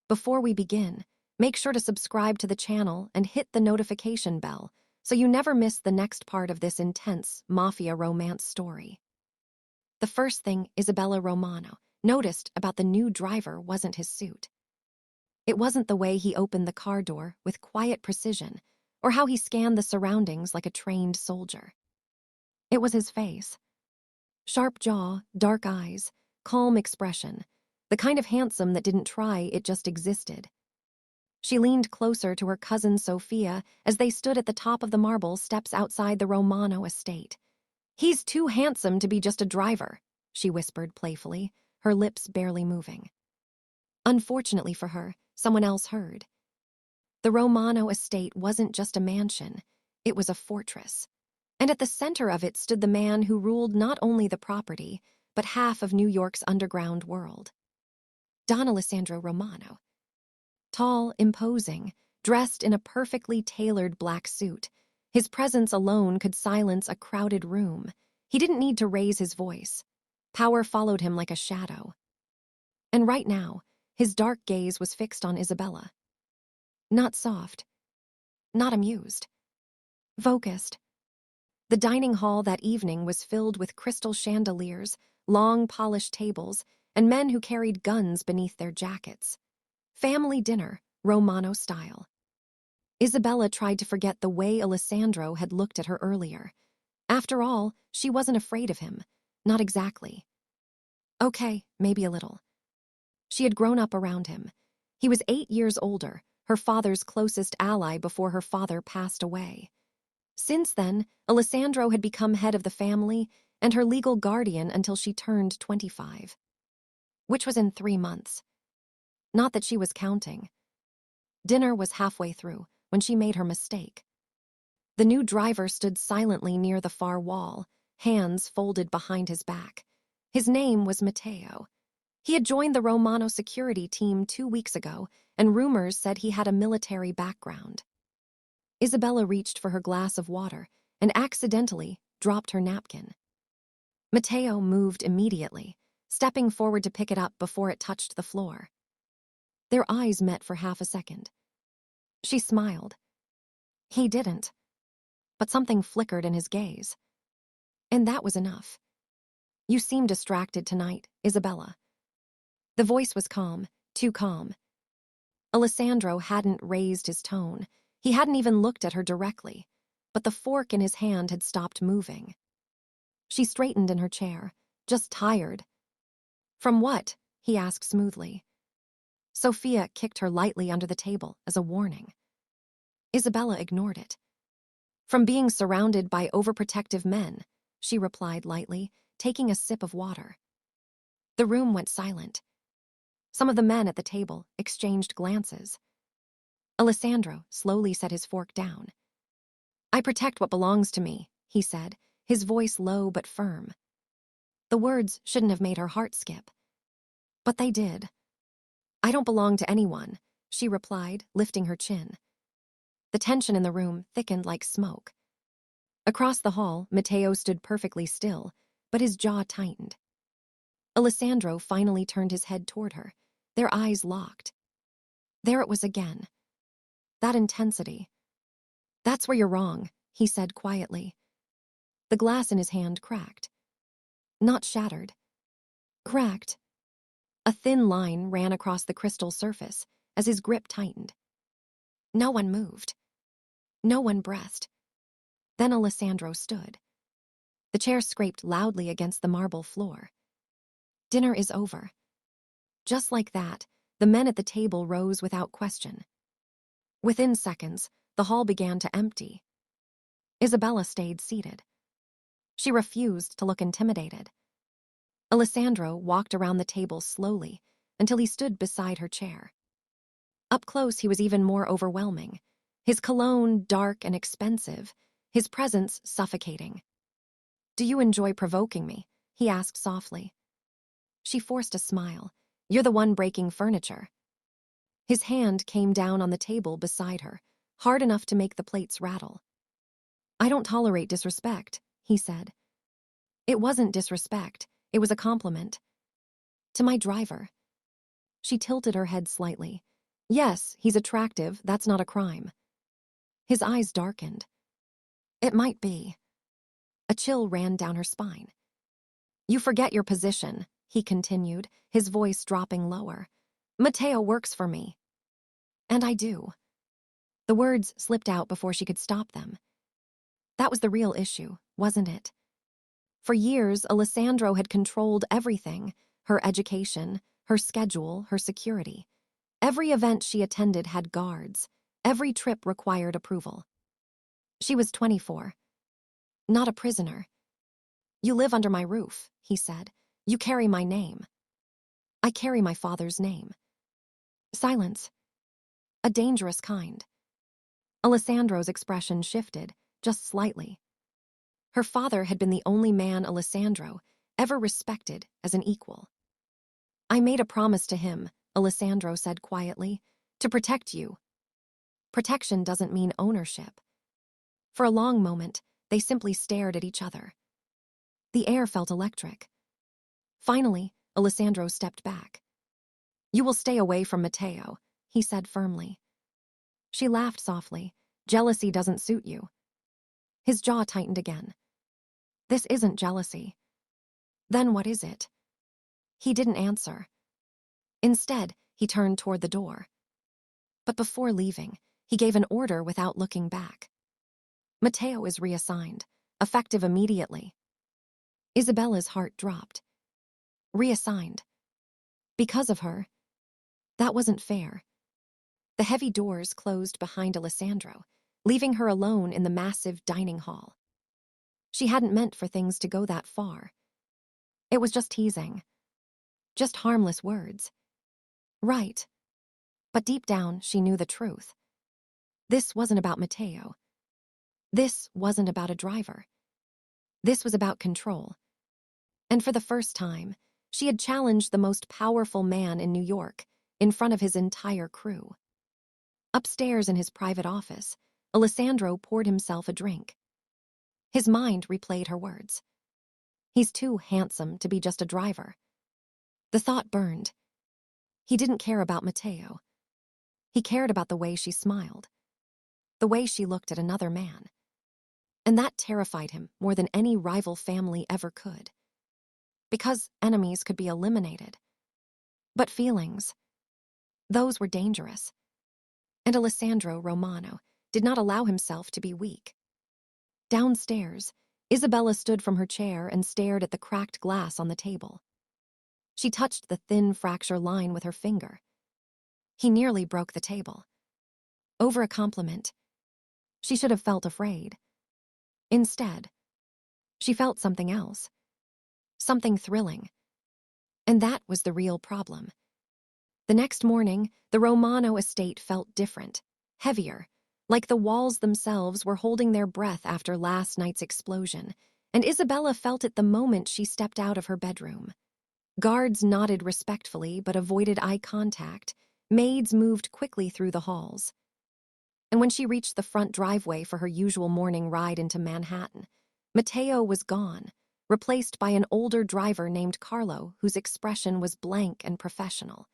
Before we begin, make sure to subscribe to the channel and hit the notification bell so you never miss the next part of this intense mafia romance story. The first thing Isabella Romano noticed about the new driver wasn't his suit. It wasn't the way he opened the car door with quiet precision or how he scanned the surroundings like a trained soldier. It was his face. Sharp jaw, dark eyes, calm expression, the kind of handsome that didn't try, it just existed. She leaned closer to her cousin Sophia as they stood at the top of the marble steps outside the Romano estate. "He's too handsome to be just a driver," she whispered playfully, her lips barely moving. Unfortunately for her, someone else heard. The Romano estate wasn't just a mansion, it was a fortress. And at the center of it stood the man who ruled not only the property, but half of New York's underground world. Don Alessandro Romano. Tall, imposing, dressed in a perfectly tailored black suit, his presence alone could silence a crowded room. He didn't need to raise his voice. Power followed him like a shadow. And right now, his dark gaze was fixed on Isabella. Not soft, not amused, focused. The dining hall that evening was filled with crystal chandeliers, long polished tables, and men who carried guns beneath their jackets. Family dinner, Romano style. Isabella tried to forget the way Alessandro had looked at her earlier. After all, she wasn't afraid of him. Not exactly. Okay, maybe a little. She had grown up around him. He was 8 years older, her father's closest ally before her father passed away. Since then, Alessandro had become head of the family and her legal guardian until she turned 25. Which was in 3 months. Not that she was counting. Dinner was halfway through when she made her mistake. The new driver stood silently near the far wall, hands folded behind his back. His name was Matteo. He had joined the Romano security team 2 weeks ago, and rumors said he had a military background. Isabella reached for her glass of water and accidentally dropped her napkin. Matteo moved immediately, stepping forward to pick it up before it touched the floor. Their eyes met for half a second. She smiled. He didn't. But something flickered in his gaze. And that was enough. "You seem distracted tonight, Isabella." The voice was calm, too calm. Alessandro hadn't raised his tone. He hadn't even looked at her directly, but the fork in his hand had stopped moving. She straightened in her chair, just tired. "From what?" he asked smoothly. Sophia kicked her lightly under the table as a warning. Isabella ignored it. "From being surrounded by overprotective men," she replied lightly, taking a sip of water. The room went silent. Some of the men at the table exchanged glances. Alessandro slowly set his fork down. "I protect what belongs to me," he said, his voice low but firm. The words shouldn't have made her heart skip. But they did. "I don't belong to anyone," she replied, lifting her chin. The tension in the room thickened like smoke. Across the hall, Matteo stood perfectly still, but his jaw tightened. Alessandro finally turned his head toward her, their eyes locked. There it was again. That intensity. "That's where you're wrong," he said quietly. The glass in his hand cracked. Not shattered. Cracked. A thin line ran across the crystal surface as his grip tightened. No one moved. No one breathed. Then Alessandro stood. The chair scraped loudly against the marble floor. "Dinner is over." Just like that, the men at the table rose without question. Within seconds, the hall began to empty. Isabella stayed seated. She refused to look intimidated. Alessandro walked around the table slowly until he stood beside her chair. Up close, he was even more overwhelming. His cologne dark and expensive, his presence suffocating. "Do you enjoy provoking me?" he asked softly. She forced a smile. "You're the one breaking furniture." His hand came down on the table beside her, hard enough to make the plates rattle. "I don't tolerate disrespect," he said. It wasn't disrespect, it was a compliment. "To my driver." She tilted her head slightly, Yes, he's attractive, that's not a crime. His eyes darkened. It might be. A chill ran down her spine. You forget your position, he continued, his voice dropping lower. Mateo works for me. And I do. The words slipped out before she could stop them. That was the real issue, wasn't it? For years, Alessandro had controlled everything, her education, her schedule, her security. Every event she attended had guards. Every trip required approval. She was 24. Not a prisoner. You live under my roof, he said. You carry my name. I carry my father's name. Silence. A dangerous kind. Alessandro's expression shifted, just slightly. Her father had been the only man Alessandro ever respected as an equal. I made a promise to him, Alessandro said quietly, to protect you. Protection doesn't mean ownership. For a long moment, they simply stared at each other. The air felt electric. Finally, Alessandro stepped back. You will stay away from Mateo, he said firmly. She laughed softly. Jealousy doesn't suit you. His jaw tightened again. This isn't jealousy. Then what is it? He didn't answer. Instead, he turned toward the door. But before leaving, he gave an order without looking back. Mateo is reassigned, effective immediately. Isabella's heart dropped. Reassigned. Because of her. That wasn't fair. The heavy doors closed behind Alessandro, leaving her alone in the massive dining hall. She hadn't meant for things to go that far. It was just teasing. Just harmless words. Right. But deep down, she knew the truth. This wasn't about Mateo. This wasn't about a driver. This was about control. And for the first time, she had challenged the most powerful man in New York in front of his entire crew. Upstairs in his private office, Alessandro poured himself a drink. His mind replayed her words. He's too handsome to be just a driver. The thought burned. He didn't care about Mateo. He cared about the way she smiled, the way she looked at another man. And that terrified him more than any rival family ever could. Because enemies could be eliminated. But feelings, those were dangerous. And Alessandro Romano did not allow himself to be weak. Downstairs, Isabella stood from her chair and stared at the cracked glass on the table. She touched the thin fracture line with her finger. He nearly broke the table. Over a compliment, she should have felt afraid. Instead, she felt something else. Something thrilling. And that was the real problem. The next morning, the Romano estate felt different, heavier, like the walls themselves were holding their breath after last night's explosion, and Isabella felt it the moment she stepped out of her bedroom. Guards nodded respectfully but avoided eye contact. Maids moved quickly through the halls. And when she reached the front driveway for her usual morning ride into Manhattan, Mateo was gone, replaced by an older driver named Carlo whose expression was blank and professional.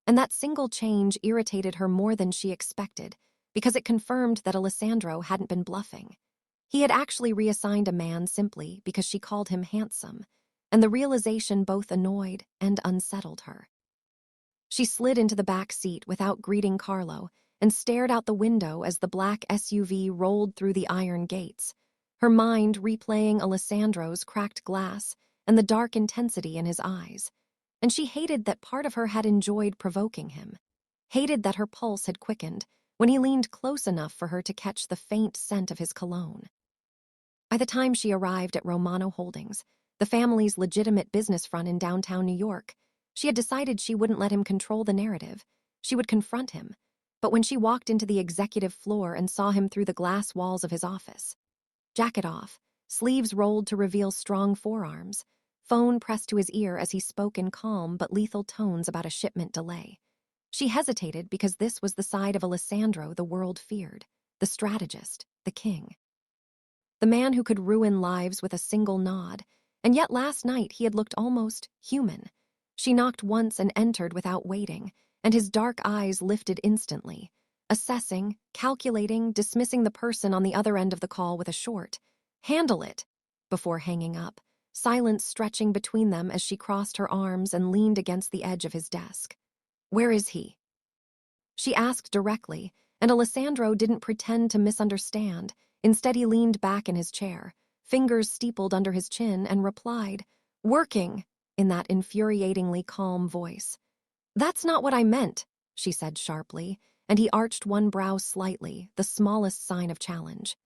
And that single change irritated her more than she expected, because it confirmed that Alessandro hadn't been bluffing. He had actually reassigned a man simply because she called him handsome, and the realization both annoyed and unsettled her. She slid into the back seat without greeting Carlo and stared out the window as the black SUV rolled through the iron gates, her mind replaying Alessandro's cracked glass and the dark intensity in his eyes. And she hated that part of her had enjoyed provoking him, hated that her pulse had quickened when he leaned close enough for her to catch the faint scent of his cologne. By the time she arrived at Romano Holdings, the family's legitimate business front in downtown New York, she had decided she wouldn't let him control the narrative. She would confront him. But when she walked into the executive floor and saw him through the glass walls of his office, jacket off, sleeves rolled to reveal strong forearms, phone pressed to his ear as he spoke in calm but lethal tones about a shipment delay, she hesitated because this was the side of Alessandro the world feared, the strategist, the king. The man who could ruin lives with a single nod, and yet last night he had looked almost human. She knocked once and entered without waiting, and his dark eyes lifted instantly, assessing, calculating, dismissing the person on the other end of the call with a short, "Handle it," before hanging up, silence stretching between them as she crossed her arms and leaned against the edge of his desk. "Where is he?" She asked directly, and Alessandro didn't pretend to misunderstand. Instead, he leaned back in his chair, fingers steepled under his chin, and replied, "Working," in that infuriatingly calm voice. "That's not what I meant," she said sharply, and he arched one brow slightly, the smallest sign of challenge.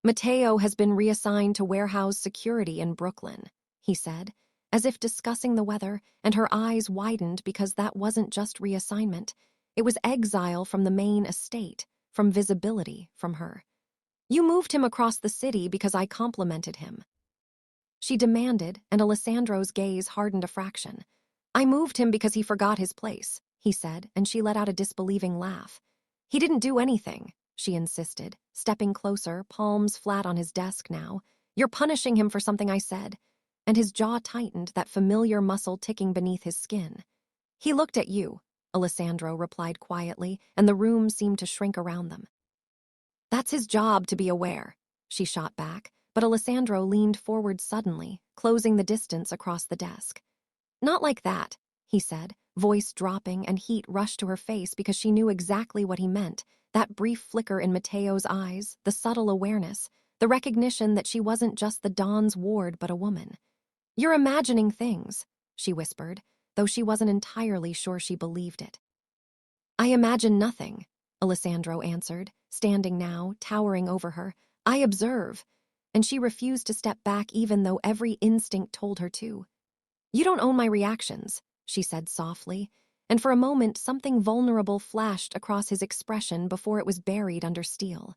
"Matteo has been reassigned to warehouse security in Brooklyn," he said, as if discussing the weather, and her eyes widened because that wasn't just reassignment. It was exile from the main estate, from visibility from her. "You moved him across the city because I complimented him," she demanded, and Alessandro's gaze hardened a fraction. "I moved him because he forgot his place," he said, and she let out a disbelieving laugh. "He didn't do anything," she insisted, stepping closer, palms flat on his desk now. "You're punishing him for something I said." And his jaw tightened, that familiar muscle ticking beneath his skin. "He looked at you," Alessandro replied quietly, and the room seemed to shrink around them. "That's his job to be aware," she shot back, but Alessandro leaned forward suddenly, closing the distance across the desk. "Not like that," he said, voice dropping, and heat rushed to her face because she knew exactly what he meant, that brief flicker in Matteo's eyes, the subtle awareness, the recognition that she wasn't just the Don's ward but a woman. "You're imagining things," she whispered, though she wasn't entirely sure she believed it. "I imagine nothing," Alessandro answered, standing now, towering over her. "I observe," and she refused to step back even though every instinct told her to. "You don't own my reactions," she said softly, and for a moment something vulnerable flashed across his expression before it was buried under steel.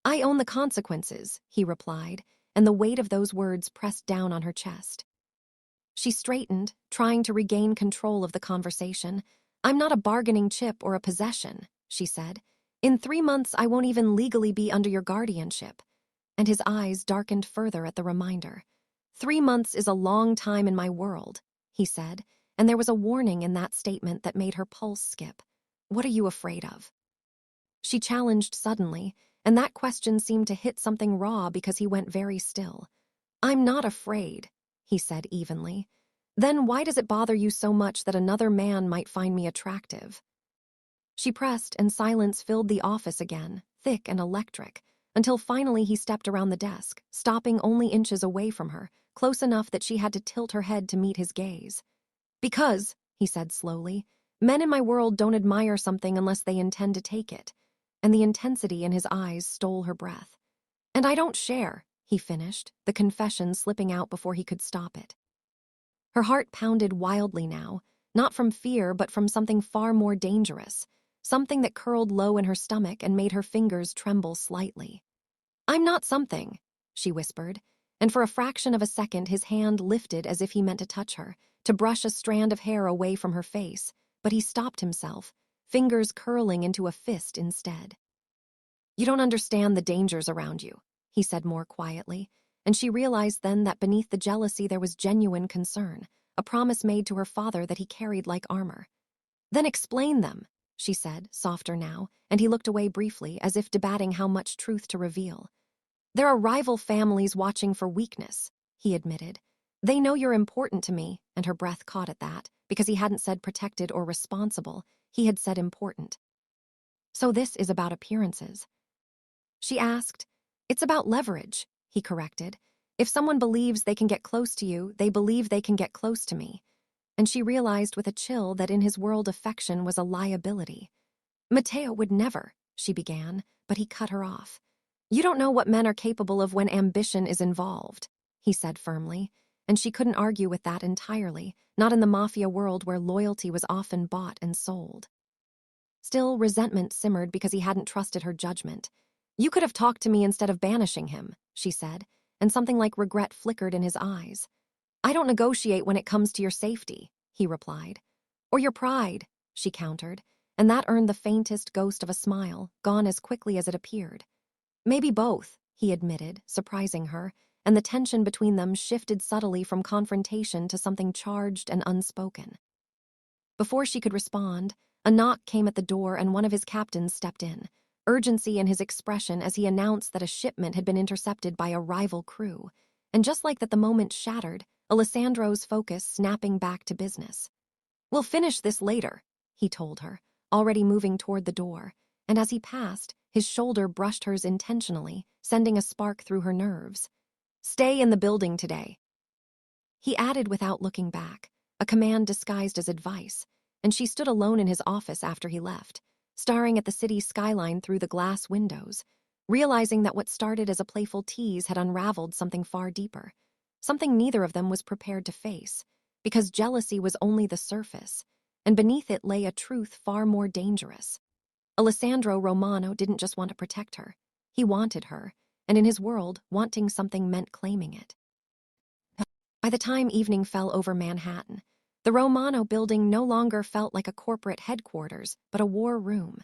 "I own the consequences," he replied, and the weight of those words pressed down on her chest. She straightened, trying to regain control of the conversation. "I'm not a bargaining chip or a possession," she said. "In 3 months, I won't even legally be under your guardianship." And his eyes darkened further at the reminder. "3 months is a long time in my world," he said, and there was a warning in that statement that made her pulse skip. "What are you afraid of?" She challenged suddenly, and that question seemed to hit something raw because he went very still. "I'm not afraid," he said evenly. "Then why does it bother you so much that another man might find me attractive?" She pressed, and silence filled the office again, thick and electric, until finally he stepped around the desk, stopping only inches away from her, close enough that she had to tilt her head to meet his gaze. "Because," he said slowly, "men in my world don't admire something unless they intend to take it." And the intensity in his eyes stole her breath. "And I don't share," he finished, the confession slipping out before he could stop it. Her heart pounded wildly now, not from fear but from something far more dangerous, something that curled low in her stomach and made her fingers tremble slightly. "I'm not something," she whispered, and for a fraction of a second his hand lifted as if he meant to touch her, to brush a strand of hair away from her face, but he stopped himself, fingers curling into a fist instead. "You don't understand the dangers around you," he said more quietly, and she realized then that beneath the jealousy there was genuine concern, a promise made to her father that he carried like armor. "Then explain them," she said, softer now, and he looked away briefly as if debating how much truth to reveal. "There are rival families watching for weakness," he admitted. "They know you're important to me," and her breath caught at that, because he hadn't said protected or responsible, he had said important. "So this is about appearances?" She asked. "It's about leverage," he corrected. "If someone believes they can get close to you, they believe they can get close to me." And she realized with a chill that in his world affection was a liability. "Matteo would never," she began, but he cut her off. "You don't know what men are capable of when ambition is involved," he said firmly, and she couldn't argue with that entirely, not in the Mafia world where loyalty was often bought and sold. Still, resentment simmered because he hadn't trusted her judgment. "You could have talked to me instead of banishing him," she said, and something like regret flickered in his eyes. "I don't negotiate when it comes to your safety," he replied. "Or your pride," she countered, and that earned the faintest ghost of a smile, gone as quickly as it appeared. "Maybe both," he admitted, surprising her, and the tension between them shifted subtly from confrontation to something charged and unspoken. Before she could respond, A knock came at the door and one of his captains stepped in, urgency in his expression as he announced that a shipment had been intercepted by a rival crew. And just like that, the moment shattered, Alessandro's focus snapping back to business. "We'll finish this later," he told her, already moving toward the door, and as he passed, his shoulder brushed hers intentionally, sending a spark through her nerves. "Stay in the building today," he added without looking back, a command disguised as advice, and she stood alone in his office after he left, staring at the city skyline through the glass windows, realizing that what started as a playful tease had unraveled something far deeper, something neither of them was prepared to face, because jealousy was only the surface, and beneath it lay a truth far more dangerous. Alessandro Romano didn't just want to protect her. He wanted her, and in his world, wanting something meant claiming it. By the time evening fell over Manhattan, the Romano building no longer felt like a corporate headquarters, but a war room.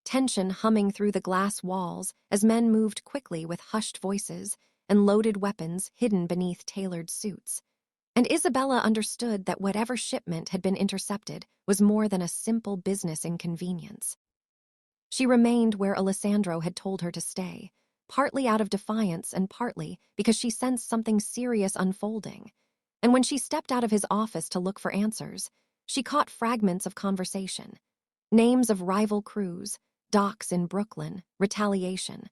Tension humming through the glass walls as men moved quickly with hushed voices and loaded weapons hidden beneath tailored suits. And Isabella understood that whatever shipment had been intercepted was more than a simple business inconvenience. She remained where Alessandro had told her to stay, partly out of defiance and partly because she sensed something serious unfolding. And when she stepped out of his office to look for answers, she caught fragments of conversation. Names of rival crews, docks in Brooklyn, retaliation.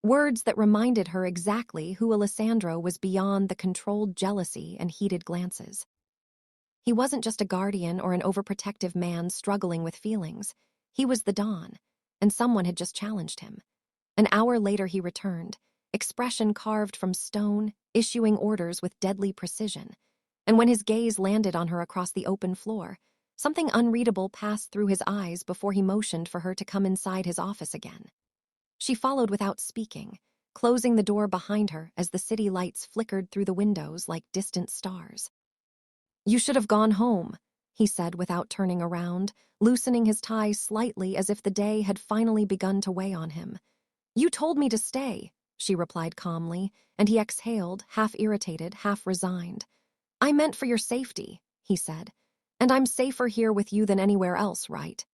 Words that reminded her exactly who Alessandro was beyond the controlled jealousy and heated glances. He wasn't just a guardian or an overprotective man struggling with feelings. He was the Don, and someone had just challenged him. An hour later he returned, expression carved from stone, issuing orders with deadly precision. And when his gaze landed on her across the open floor, something unreadable passed through his eyes before he motioned for her to come inside his office again. She followed without speaking, closing the door behind her as the city lights flickered through the windows like distant stars. "You should have gone home," he said without turning around, loosening his tie slightly as if the day had finally begun to weigh on him. "You told me to stay," she replied calmly, and he exhaled, half irritated, half resigned. "I meant for your safety," he said, "and I'm safer here with you than anywhere else, right?"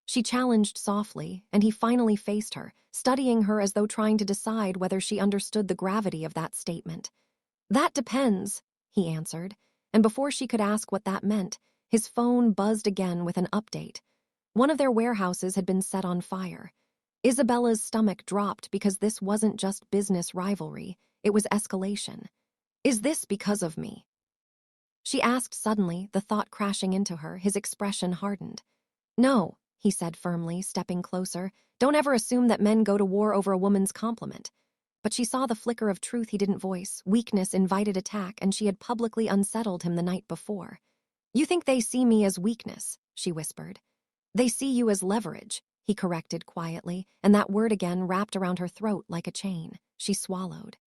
She challenged softly, and he finally faced her, studying her as though trying to decide whether she understood the gravity of that statement. "That depends," he answered, and before she could ask what that meant, his phone buzzed again with an update. One of their warehouses had been set on fire. Isabella's stomach dropped because this wasn't just business rivalry, it was escalation. "Is this because of me?" she asked suddenly, the thought crashing into her, his expression hardened. "No," he said firmly, stepping closer. "Don't ever assume that men go to war over a woman's compliment." But she saw the flicker of truth he didn't voice. Weakness invited attack, and she had publicly unsettled him the night before. "You think they see me as weakness," she whispered. "They see you as leverage," he corrected quietly, and that word again wrapped around her throat like a chain. She swallowed.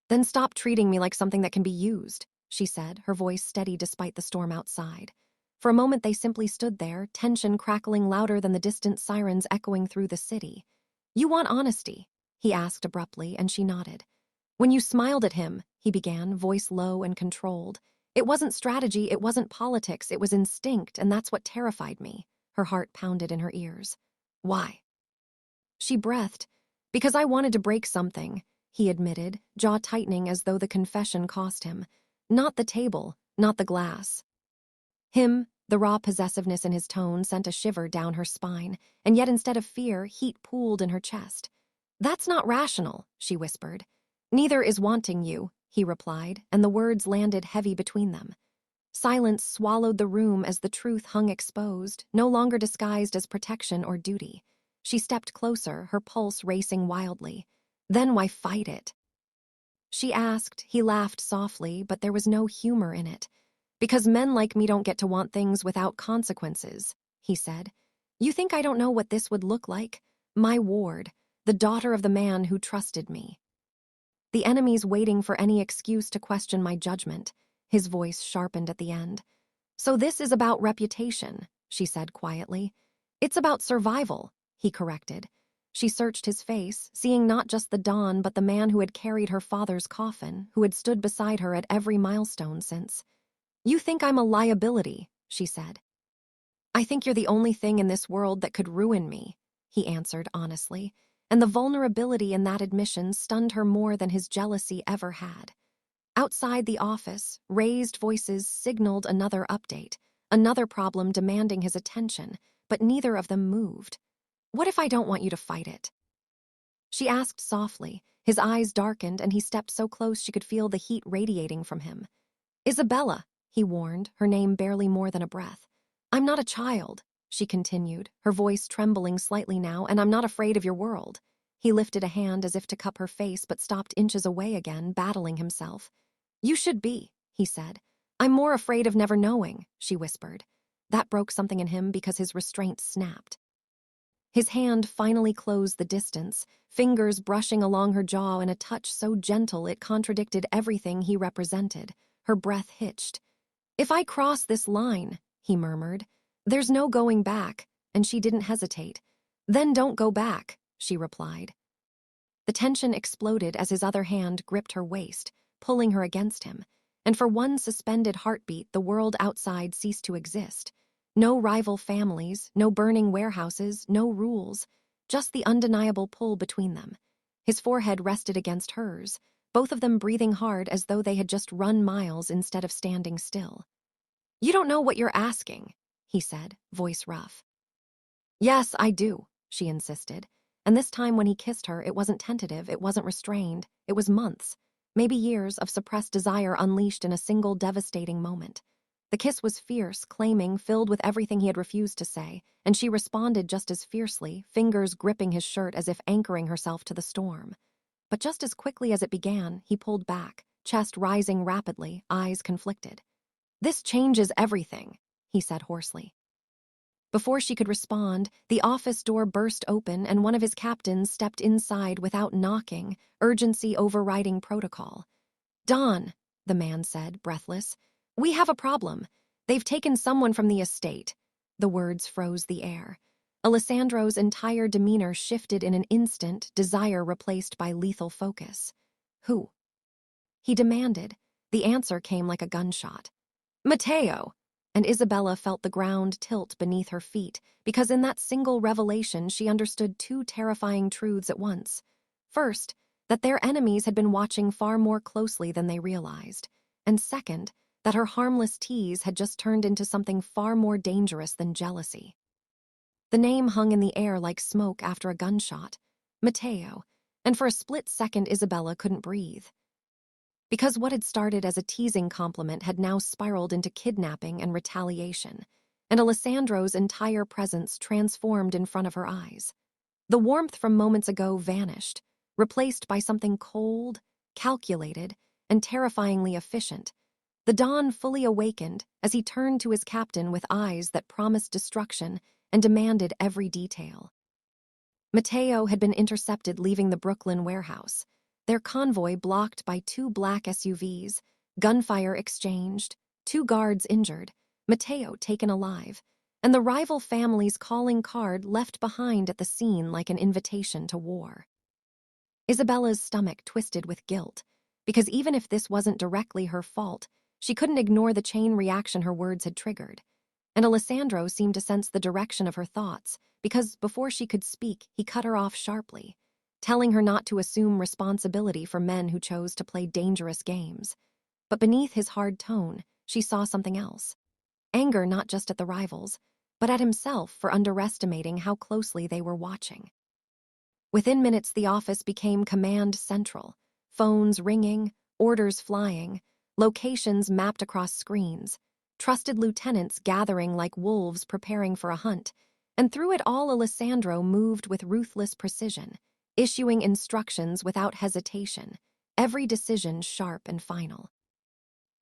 "Then stop treating me like something that can be used," she said, her voice steady despite the storm outside. For a moment they simply stood there, tension crackling louder than the distant sirens echoing through the city. "You want honesty?" he asked abruptly, and she nodded. "When you smiled at him," he began, voice low and controlled. "It wasn't strategy, it wasn't politics, it was instinct, and that's what terrified me." Her heart pounded in her ears. "Why?" She breathed. "Because I wanted to break something," he admitted, jaw tightening as though the confession cost him. Not the table, not the glass. The raw possessiveness in his tone sent a shiver down her spine, and yet instead of fear, heat pooled in her chest. "That's not rational," she whispered. "Neither is wanting you," he replied, and the words landed heavy between them. Silence swallowed the room as the truth hung exposed, no longer disguised as protection or duty. She stepped closer, her pulse racing wildly. "Then why fight it?" she asked. He laughed softly, but there was no humor in it. "Because men like me don't get to want things without consequences," he said. "You think I don't know what this would look like? My ward, the daughter of the man who trusted me. The enemy's waiting for any excuse to question my judgment." His voice sharpened at the end. "So this is about reputation," she said quietly. "It's about survival," he corrected. She searched his face, seeing not just the Don but the man who had carried her father's coffin, who had stood beside her at every milestone since. "You think I'm a liability," she said. I think you're the only thing in this world that could ruin me, he answered honestly, and the vulnerability in that admission stunned her more than his jealousy ever had. Outside the office, raised voices signaled another update, another problem demanding his attention, but neither of them moved. What if I don't want you to fight it? She asked softly. His eyes darkened and he stepped so close she could feel the heat radiating from him. Isabella, he warned, her name barely more than a breath. I'm not a child, she continued, her voice trembling slightly now, and I'm not afraid of your world. He lifted a hand as if to cup her face but stopped inches away again, battling himself. You should be, he said. I'm more afraid of never knowing, she whispered. That broke something in him because his restraint snapped. His hand finally closed the distance, fingers brushing along her jaw in a touch so gentle it contradicted everything he represented. Her breath hitched. If I cross this line, he murmured, there's no going back, and she didn't hesitate. Then don't go back, she replied. The tension exploded as his other hand gripped her waist, pulling her against him, and for one suspended heartbeat the world outside ceased to exist. No rival families, no burning warehouses, no rules, just the undeniable pull between them. His forehead rested against hers, both of them breathing hard as though they had just run miles instead of standing still. You don't know what you're asking, he said, voice rough. Yes, I do, she insisted. And this time when he kissed her, it wasn't tentative, it wasn't restrained, it was months, maybe years of suppressed desire unleashed in a single devastating moment. The kiss was fierce, claiming, filled with everything he had refused to say, and she responded just as fiercely, fingers gripping his shirt as if anchoring herself to the storm. But just as quickly as it began, he pulled back, chest rising rapidly, eyes conflicted. This changes everything, he said hoarsely. Before she could respond, the office door burst open and one of his captains stepped inside without knocking, urgency overriding protocol. Don, the man said, breathless, we have a problem. They've taken someone from the estate. The words froze the air. Alessandro's entire demeanor shifted in an instant, desire replaced by lethal focus. Who? He demanded. The answer came like a gunshot. Matteo! And Isabella felt the ground tilt beneath her feet, because in that single revelation she understood two terrifying truths at once. First, that their enemies had been watching far more closely than they realized, and second, that her harmless tease had just turned into something far more dangerous than jealousy. The name hung in the air like smoke after a gunshot. Matteo. And for a split second Isabella couldn't breathe. Because what had started as a teasing compliment had now spiraled into kidnapping and retaliation, and Alessandro's entire presence transformed in front of her eyes. The warmth from moments ago vanished, replaced by something cold, calculated, and terrifyingly efficient. The Don fully awakened as he turned to his captain with eyes that promised destruction and demanded every detail. Matteo had been intercepted leaving the Brooklyn warehouse, their convoy blocked by two black SUVs, gunfire exchanged, two guards injured, Matteo taken alive, and the rival family's calling card left behind at the scene like an invitation to war. Isabella's stomach twisted with guilt, because even if this wasn't directly her fault, she couldn't ignore the chain reaction her words had triggered. And Alessandro seemed to sense the direction of her thoughts, because before she could speak, he cut her off sharply, telling her not to assume responsibility for men who chose to play dangerous games. But beneath his hard tone, she saw something else. Anger not just at the rivals, but at himself for underestimating how closely they were watching. Within minutes, the office became command central, phones ringing, orders flying, locations mapped across screens, trusted lieutenants gathering like wolves preparing for a hunt, and through it all Alessandro moved with ruthless precision, issuing instructions without hesitation, every decision sharp and final.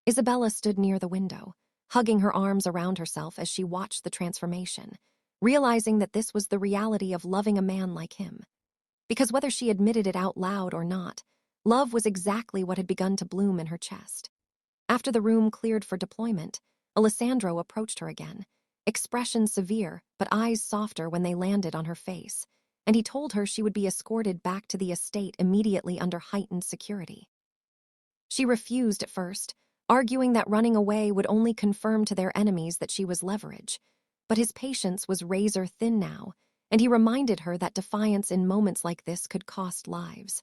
Isabella stood near the window, hugging her arms around herself as she watched the transformation, realizing that this was the reality of loving a man like him. Because whether she admitted it out loud or not, love was exactly what had begun to bloom in her chest. After the room cleared for deployment, Alessandro approached her again, expression severe but eyes softer when they landed on her face, and he told her she would be escorted back to the estate immediately under heightened security. She refused at first, arguing that running away would only confirm to their enemies that she was leverage. But his patience was razor thin now, and he reminded her that defiance in moments like this could cost lives.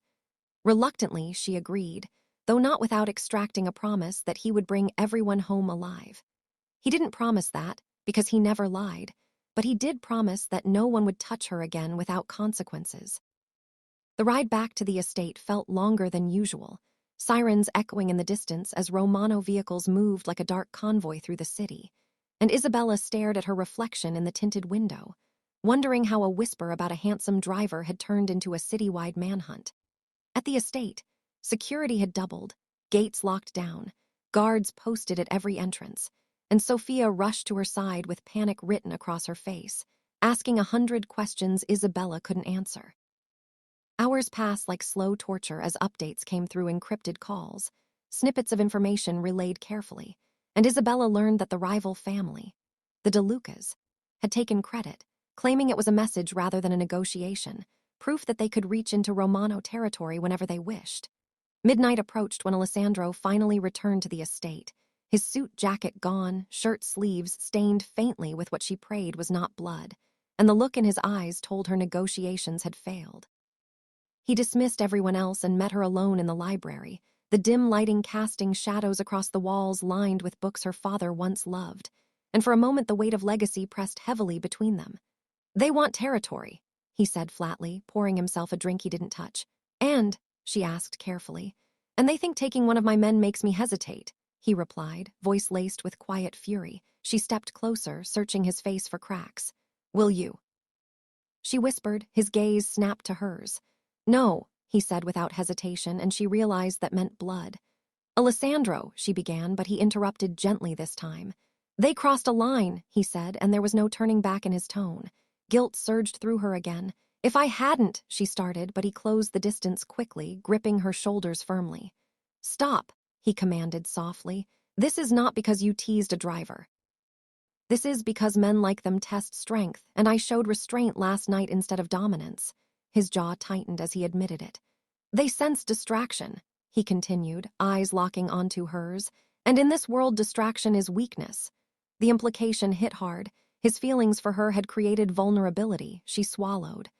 Reluctantly, she agreed, though not without extracting a promise that he would bring everyone home alive. He didn't promise that, because he never lied, but he did promise that no one would touch her again without consequences. The ride back to the estate felt longer than usual, sirens echoing in the distance as Romano vehicles moved like a dark convoy through the city, and Isabella stared at her reflection in the tinted window, wondering how a whisper about a handsome driver had turned into a citywide manhunt. At the estate, security had doubled, gates locked down, guards posted at every entrance, and Sophia rushed to her side with panic written across her face, asking 100 questions Isabella couldn't answer. Hours passed like slow torture as updates came through encrypted calls, snippets of information relayed carefully, and Isabella learned that the rival family, the De Lucas, had taken credit, claiming it was a message rather than a negotiation, proof that they could reach into Romano territory whenever they wished. Midnight approached when Alessandro finally returned to the estate, his suit jacket gone, shirt sleeves stained faintly with what she prayed was not blood, and the look in his eyes told her negotiations had failed. He dismissed everyone else and met her alone in the library, the dim lighting casting shadows across the walls lined with books her father once loved, and for a moment the weight of legacy pressed heavily between them. "They want territory," he said flatly, pouring himself a drink he didn't touch. "And," she asked carefully, "and they think taking one of my men makes me hesitate," he replied, voice laced with quiet fury. She stepped closer, searching his face for cracks. "Will you?" She whispered, his gaze snapped to hers. "No," he said without hesitation, and she realized that meant blood. "Alessandro," she began, but he interrupted gently this time. "They crossed a line," he said, and there was no turning back in his tone. Guilt surged through her again. "If I hadn't," she started, but he closed the distance quickly, gripping her shoulders firmly. "Stop," he commanded softly. "This is not because you teased a driver. This is because men like them test strength, and I showed restraint last night instead of dominance." His jaw tightened as he admitted it. "They sense distraction," he continued, eyes locking onto hers, "and in this world distraction is weakness." The implication hit hard. His feelings for her had created vulnerability. She swallowed.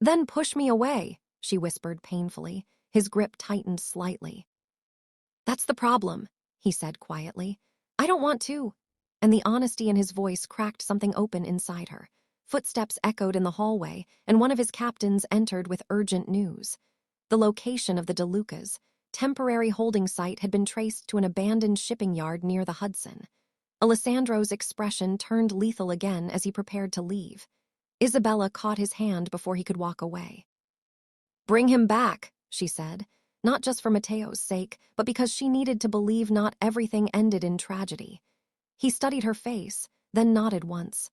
"Then push me away," she whispered painfully. His grip tightened slightly. "That's the problem," he said quietly. "I don't want to." And the honesty in his voice cracked something open inside her. Footsteps echoed in the hallway, and one of his captains entered with urgent news. The location of the De Lucas' temporary holding site had been traced to an abandoned shipping yard near the Hudson. Alessandro's expression turned lethal again as he prepared to leave. Isabella caught his hand before he could walk away. "Bring him back," she said, not just for Matteo's sake, but because she needed to believe not everything ended in tragedy. He studied her face, then nodded once.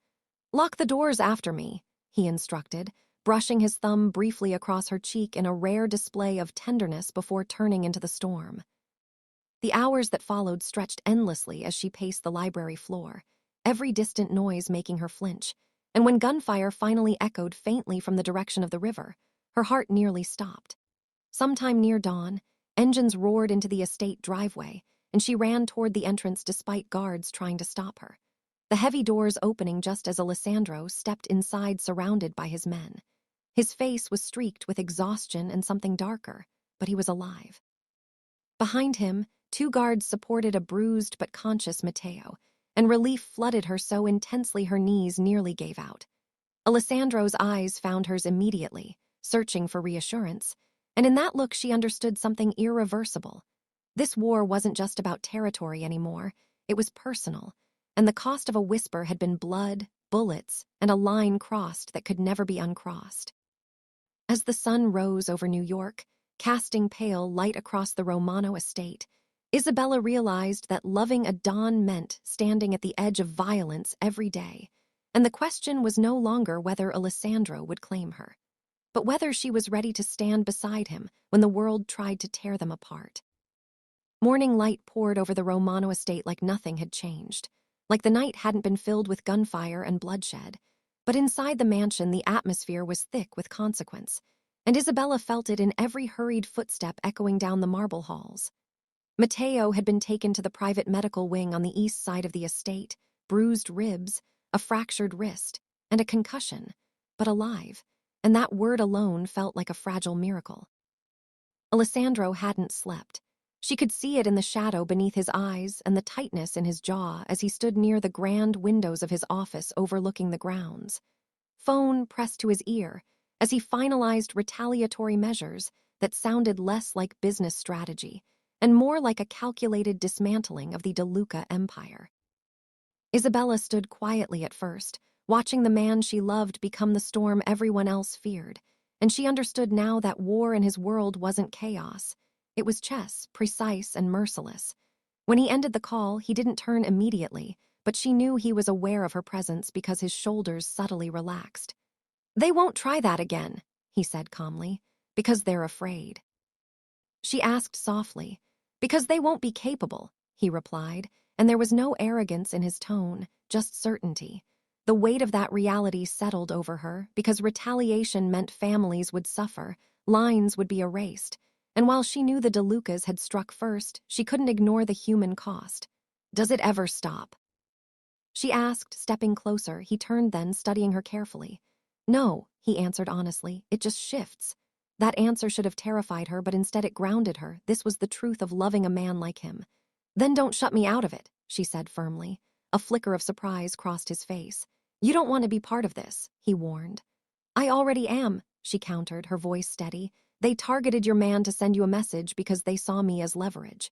"Lock the doors after me," he instructed, brushing his thumb briefly across her cheek in a rare display of tenderness before turning into the storm. The hours that followed stretched endlessly as she paced the library floor, every distant noise making her flinch, and when gunfire finally echoed faintly from the direction of the river, her heart nearly stopped. Sometime near dawn, engines roared into the estate driveway, and she ran toward the entrance despite guards trying to stop her. The heavy doors opening just as Alessandro stepped inside surrounded by his men. His face was streaked with exhaustion and something darker, but he was alive. Behind him, 2 guards supported a bruised but conscious Matteo, and relief flooded her so intensely her knees nearly gave out. Alessandro's eyes found hers immediately, searching for reassurance, and in that look she understood something irreversible. This war wasn't just about territory anymore, it was personal, and the cost of a whisper had been blood, bullets, and a line crossed that could never be uncrossed. As the sun rose over New York, casting pale light across the Romano estate, Isabella realized that loving a Don meant standing at the edge of violence every day, and the question was no longer whether Alessandro would claim her, but whether she was ready to stand beside him when the world tried to tear them apart. Morning light poured over the Romano estate like nothing had changed, like the night hadn't been filled with gunfire and bloodshed. But inside the mansion the atmosphere was thick with consequence, and Isabella felt it in every hurried footstep echoing down the marble halls. Matteo had been taken to the private medical wing on the east side of the estate, bruised ribs, a fractured wrist, and a concussion, but alive, and that word alone felt like a fragile miracle. Alessandro hadn't slept. She could see it in the shadow beneath his eyes and the tightness in his jaw as he stood near the grand windows of his office overlooking the grounds. Phone pressed to his ear as he finalized retaliatory measures that sounded less like business strategy and more like a calculated dismantling of the DeLuca empire. Isabella stood quietly at first, watching the man she loved become the storm everyone else feared, and she understood now that war in his world wasn't chaos. It was chess, precise and merciless. When he ended the call, he didn't turn immediately, but she knew he was aware of her presence because his shoulders subtly relaxed. "They won't try that again," he said calmly, "because they're afraid." She asked softly. "Because they won't be capable," he replied, and there was no arrogance in his tone, just certainty. The weight of that reality settled over her because retaliation meant families would suffer, lines would be erased, and while she knew the DeLucas had struck first, she couldn't ignore the human cost. "Does it ever stop?" she asked, stepping closer. He turned then, studying her carefully. "No," he answered honestly, "it just shifts." That answer should have terrified her, but instead it grounded her. This was the truth of loving a man like him. "Then don't shut me out of it," she said firmly. A flicker of surprise crossed his face. "You don't want to be part of this," he warned. "I already am," she countered, her voice steady. "They targeted your man to send you a message because they saw me as leverage."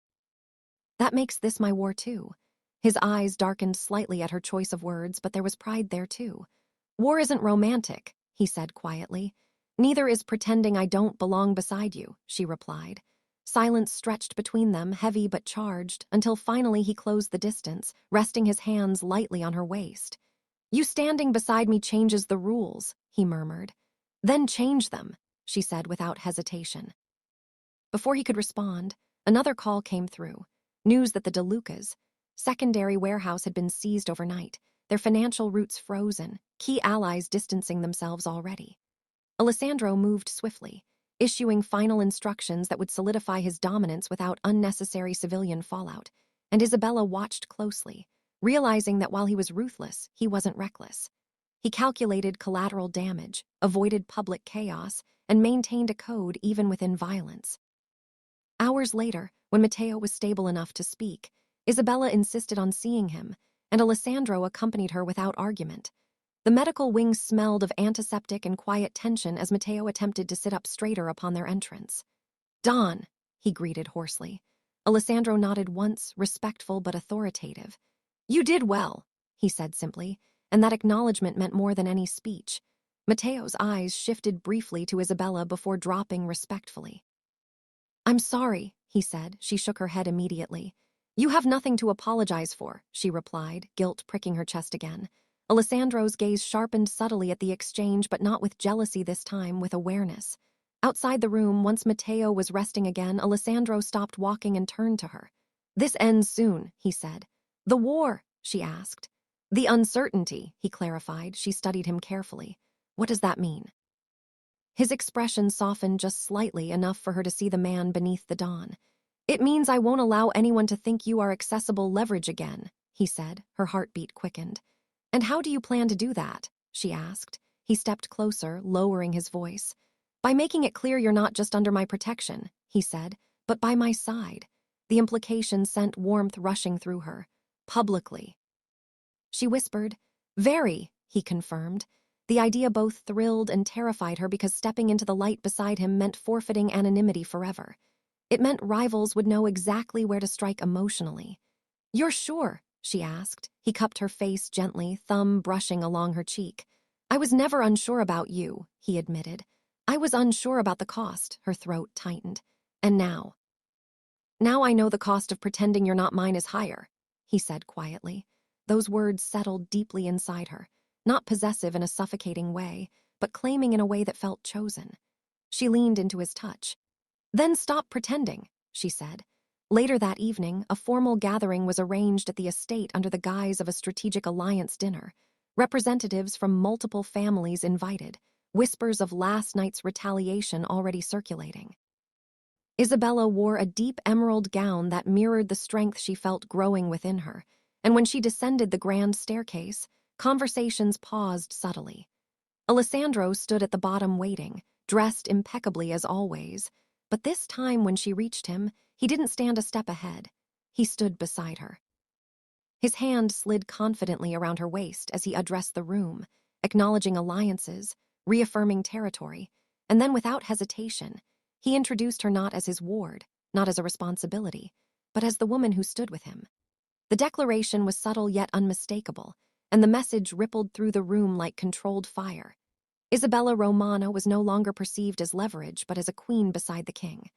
"That makes this my war too." His eyes darkened slightly at her choice of words, but there was pride there too. "War isn't romantic," he said quietly. "Neither is pretending I don't belong beside you," she replied. Silence stretched between them, heavy but charged, until finally he closed the distance, resting his hands lightly on her waist. "You standing beside me changes the rules," he murmured. "Then change them," she said without hesitation. Before he could respond, another call came through. News that the DeLucas' secondary warehouse had been seized overnight, their financial routes frozen, key allies distancing themselves already. Alessandro moved swiftly, issuing final instructions that would solidify his dominance without unnecessary civilian fallout, and Isabella watched closely, realizing that while he was ruthless, he wasn't reckless. He calculated collateral damage, avoided public chaos, and maintained a code even within violence. Hours later, when Matteo was stable enough to speak, Isabella insisted on seeing him, and Alessandro accompanied her without argument. The medical wing smelled of antiseptic and quiet tension as Matteo attempted to sit up straighter upon their entrance. "Don," he greeted hoarsely. Alessandro nodded once, respectful but authoritative. "You did well," he said simply, and that acknowledgement meant more than any speech. Matteo's eyes shifted briefly to Isabella before dropping respectfully. "I'm sorry," he said. She shook her head immediately. "You have nothing to apologize for," she replied, guilt pricking her chest again. Alessandro's gaze sharpened subtly at the exchange, but not with jealousy this time, with awareness. Outside the room, once Matteo was resting again, Alessandro stopped walking and turned to her. "This ends soon," he said. "The war?" she asked. "The uncertainty," he clarified. She studied him carefully. "What does that mean?" His expression softened just slightly, enough for her to see the man beneath the dawn. "It means I won't allow anyone to think you are accessible leverage again," he said, her heartbeat quickened. "And how do you plan to do that?" she asked. He stepped closer, lowering his voice. "By making it clear you're not just under my protection," he said, "but by my side." The implication sent warmth rushing through her. "Publicly." She whispered. "Very," he confirmed. The idea both thrilled and terrified her because stepping into the light beside him meant forfeiting anonymity forever. It meant rivals would know exactly where to strike emotionally. "You're sure?" she asked. He cupped her face gently, thumb brushing along her cheek. "I was never unsure about you," he admitted. "I was unsure about the cost," her throat tightened. "And now?" "Now I know the cost of pretending you're not mine is higher," he said quietly. Those words settled deeply inside her, not possessive in a suffocating way, but claiming in a way that felt chosen. She leaned into his touch. "Then stop pretending," she said. Later that evening, a formal gathering was arranged at the estate under the guise of a strategic alliance dinner. Representatives from multiple families invited, whispers of last night's retaliation already circulating. Isabella wore a deep emerald gown that mirrored the strength she felt growing within her, and when she descended the grand staircase, Conversations paused subtly. Alessandro stood at the bottom waiting, dressed impeccably as always, but this time when she reached him, he didn't stand a step ahead. He stood beside her. His hand slid confidently around her waist as he addressed the room, acknowledging alliances, reaffirming territory, and then without hesitation, he introduced her not as his ward, not as a responsibility, but as the woman who stood with him. The declaration was subtle yet unmistakable, and the message rippled through the room like controlled fire. Isabella Romana was no longer perceived as leverage, but as a queen beside the king.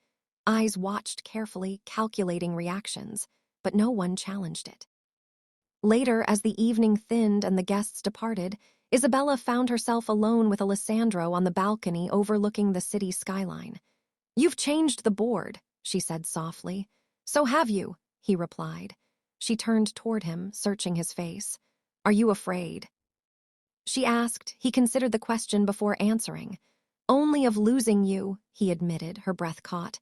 Eyes watched carefully, calculating reactions, but no one challenged it. Later, as the evening thinned and the guests departed, Isabella found herself alone with Alessandro on the balcony overlooking the city skyline. "You've changed the board," she said softly. "So have you," he replied. She turned toward him, searching his face. "Are you afraid?" She asked. He considered the question before answering. "Only of losing you," he admitted, her breath caught.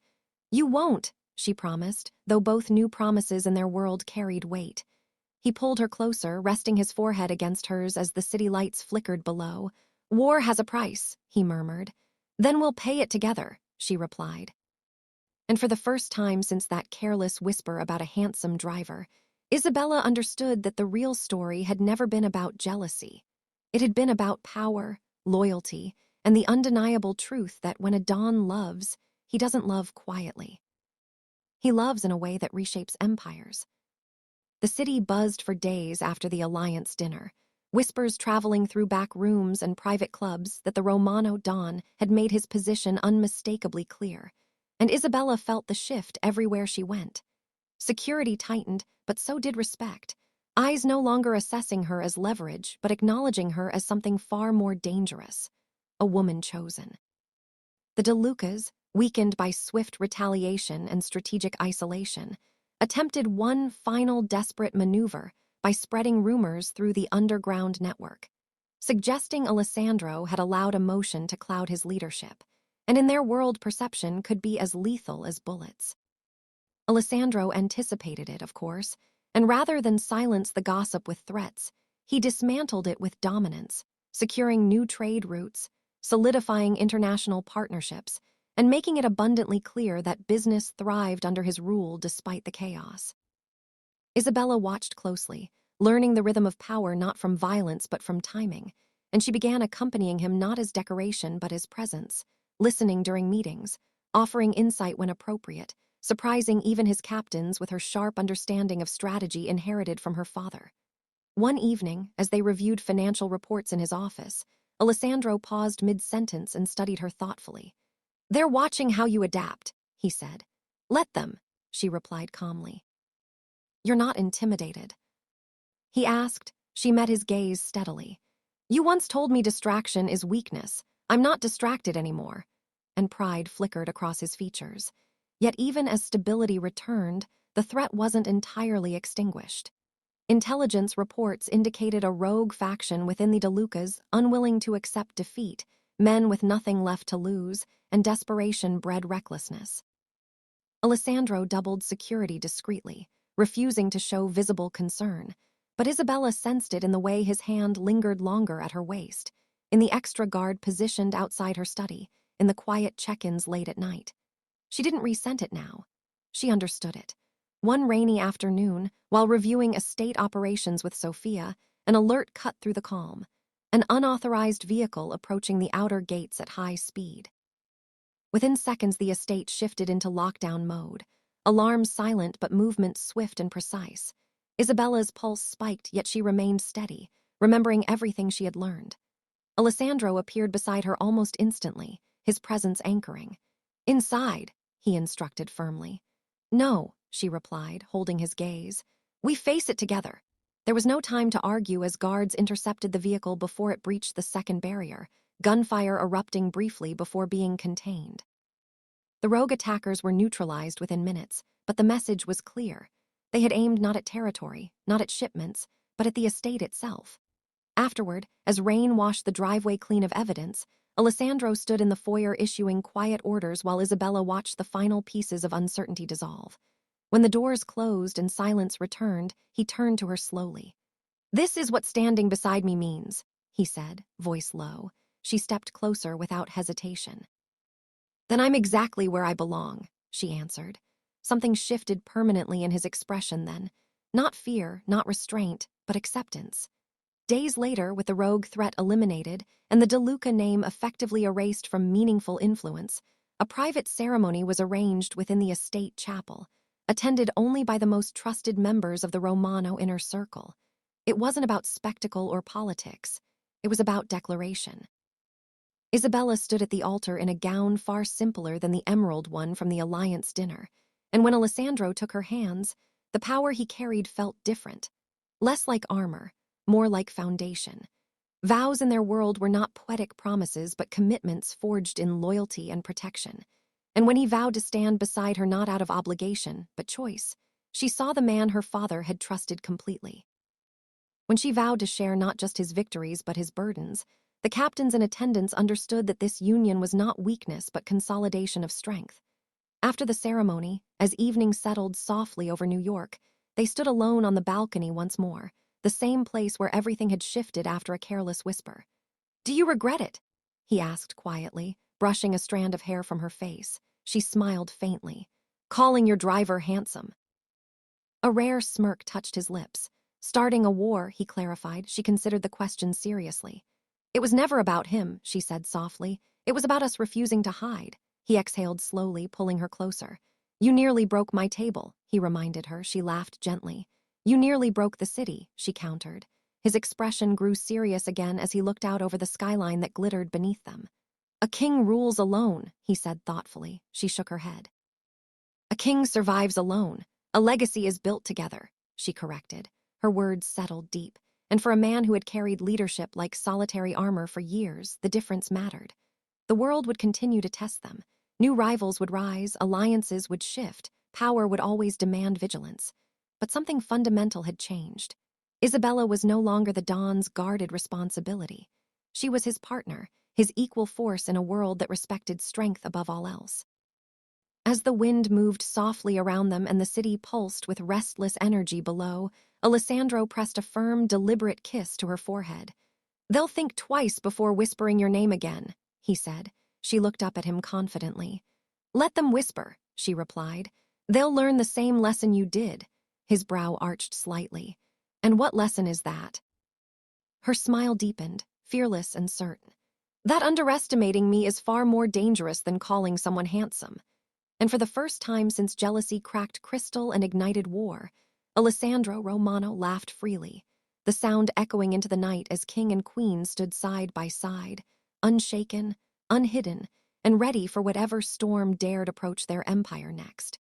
"You won't," she promised, though both new promises in their world carried weight. He pulled her closer, resting his forehead against hers as the city lights flickered below. "War has a price," he murmured. "Then we'll pay it together," she replied. And for the first time since that careless whisper about a handsome driver, Isabella understood that the real story had never been about jealousy. It had been about power, loyalty, and the undeniable truth that when a Don loves, he doesn't love quietly. He loves in a way that reshapes empires. The city buzzed for days after the Alliance dinner, whispers traveling through back rooms and private clubs that the Romano Don had made his position unmistakably clear, and Isabella felt the shift everywhere she went. Security tightened, but so did respect, eyes no longer assessing her as leverage, but acknowledging her as something far more dangerous, a woman chosen. The De Lucas, weakened by swift retaliation and strategic isolation, attempted one final desperate maneuver by spreading rumors through the underground network, suggesting Alessandro had allowed emotion to cloud his leadership, and in their world perception could be as lethal as bullets. Alessandro anticipated it, of course, and rather than silence the gossip with threats, he dismantled it with dominance, securing new trade routes, solidifying international partnerships, and making it abundantly clear that business thrived under his rule despite the chaos. Isabella watched closely, learning the rhythm of power not from violence but from timing, and she began accompanying him not as decoration but as presence, listening during meetings, offering insight when appropriate, surprising even his captains with her sharp understanding of strategy inherited from her father. One evening, as they reviewed financial reports in his office, Alessandro paused mid-sentence and studied her thoughtfully. "They're watching how you adapt," he said. "Let them," she replied calmly. "You're not intimidated?" he asked. She met his gaze steadily. "You once told me distraction is weakness. I'm not distracted anymore." And pride flickered across his features. Yet even as stability returned, the threat wasn't entirely extinguished. Intelligence reports indicated a rogue faction within the De Lucas unwilling to accept defeat, men with nothing left to lose, and desperation bred recklessness. Alessandro doubled security discreetly, refusing to show visible concern, but Isabella sensed it in the way his hand lingered longer at her waist, in the extra guard positioned outside her study, in the quiet check-ins late at night. She didn't resent it now. She understood it. One rainy afternoon, while reviewing estate operations with Sophia, an alert cut through the calm. An unauthorized vehicle approaching the outer gates at high speed. Within seconds, the estate shifted into lockdown mode. Alarms silent, but movement swift and precise. Isabella's pulse spiked, yet she remained steady, remembering everything she had learned. Alessandro appeared beside her almost instantly, his presence anchoring. "Inside," he instructed firmly. "No," she replied, holding his gaze. "We face it together." There was no time to argue as guards intercepted the vehicle before it breached the second barrier, gunfire erupting briefly before being contained. The rogue attackers were neutralized within minutes, but the message was clear. They had aimed not at territory, not at shipments, but at the estate itself. Afterward, as rain washed the driveway clean of evidence, Alessandro stood in the foyer issuing quiet orders while Isabella watched the final pieces of uncertainty dissolve. When the doors closed and silence returned, he turned to her slowly. "This is what standing beside me means," he said, voice low. She stepped closer without hesitation. "Then I'm exactly where I belong," she answered. Something shifted permanently in his expression then. Not fear, not restraint, but acceptance. Days later, with the rogue threat eliminated and the DeLuca name effectively erased from meaningful influence, a private ceremony was arranged within the estate chapel, attended only by the most trusted members of the Romano inner circle. It wasn't about spectacle or politics. It was about declaration. Isabella stood at the altar in a gown far simpler than the emerald one from the Alliance dinner, and when Alessandro took her hands, the power he carried felt different. Less like armor, more like foundation. Vows in their world were not poetic promises but commitments forged in loyalty and protection. And when he vowed to stand beside her not out of obligation, but choice, she saw the man her father had trusted completely. When she vowed to share not just his victories but his burdens, the captains in attendance understood that this union was not weakness but consolidation of strength. After the ceremony, as evening settled softly over New York, they stood alone on the balcony once more, the same place where everything had shifted after a careless whisper. "Do you regret it?" he asked quietly, brushing a strand of hair from her face. She smiled faintly. "Calling your driver handsome." A rare smirk touched his lips. Starting a war, he clarified. She considered the question seriously. "It was never about him," she said softly. "It was about us refusing to hide." He exhaled slowly, pulling her closer. "You nearly broke my table," he reminded her. She laughed gently. "You nearly broke the city," she countered. His expression grew serious again as he looked out over the skyline that glittered beneath them. "A king rules alone," he said thoughtfully. She shook her head. "A king survives alone. A legacy is built together," she corrected. Her words settled deep, and for a man who had carried leadership like solitary armor for years, the difference mattered. The world would continue to test them. New rivals would rise, alliances would shift, power would always demand vigilance. But something fundamental had changed. Isabella was no longer the Don's guarded responsibility. She was his partner, his equal force in a world that respected strength above all else. As the wind moved softly around them and the city pulsed with restless energy below, Alessandro pressed a firm, deliberate kiss to her forehead. "They'll think twice before whispering your name again," he said. She looked up at him confidently. "Let them whisper," she replied. "They'll learn the same lesson you did." His brow arched slightly. "And what lesson is that?" Her smile deepened, fearless and certain. "That underestimating me is far more dangerous than calling someone handsome." And for the first time since jealousy cracked crystal and ignited war, Alessandro Romano laughed freely, the sound echoing into the night as king and queen stood side by side, unshaken, unhidden, and ready for whatever storm dared approach their empire next.